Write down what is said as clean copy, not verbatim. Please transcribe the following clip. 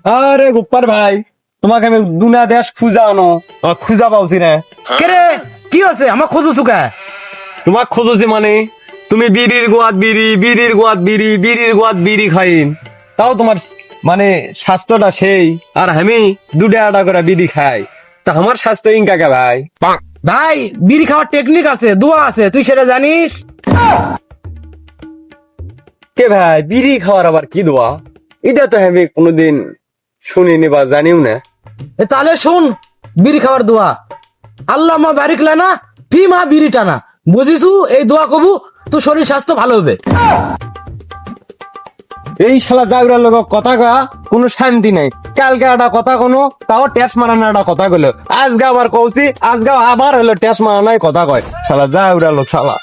আরে গোপার ভাই, তোমাকে আমি দুনিয়া দেশ খুঁজা আনো, খুঁজা পাওছি না। কে রে কি হচ্ছে আমার খোঁজো চুকা? তোমাক খুঁজছি মানে তুমি বিড়ির গোয়াত বিড়ি, বিড়ির গোয়াত বিড়ি, বিড়ির গোয়াত বিড়ি খাইন, তাও তোমার মানে স্বাস্থ্যটা সেই, আর আমি 2 টাকা করে বিড়ি খাই, তা আমার স্বাস্থ্য ইনকাকে ভাই। ভাই বিড়ি খাওয়ার টেকনিক আছে, দোয়া আছে, তুই সেটা জানিস? কে ভাই, বিড়ি খাওয়ার আবার কি দোয়া? এটা তো আমি কোনোদিন শুনিনি বা জানিও না। তাহলে শোন, বিড়ি খাওয়ার দোয়া। আল্লাহ মা বারিক লানা ফি মা বিড়ি টানা, বুঝিসু? এই দোয়া কবু তো শরীর স্বাস্থ্য ভালো হবে। এই শালা জাউরার লোক কথা কয়া কোনো শান্তি নাই। কালকে একটা কথা কোনো, তাও টেস্ট মারানো একটা কথা কইলো, আজকে আবার কৌছি, আজকে আবার হলো টেস্ট মারানোর কথা কয়। শালা জাউরা লোক শালা।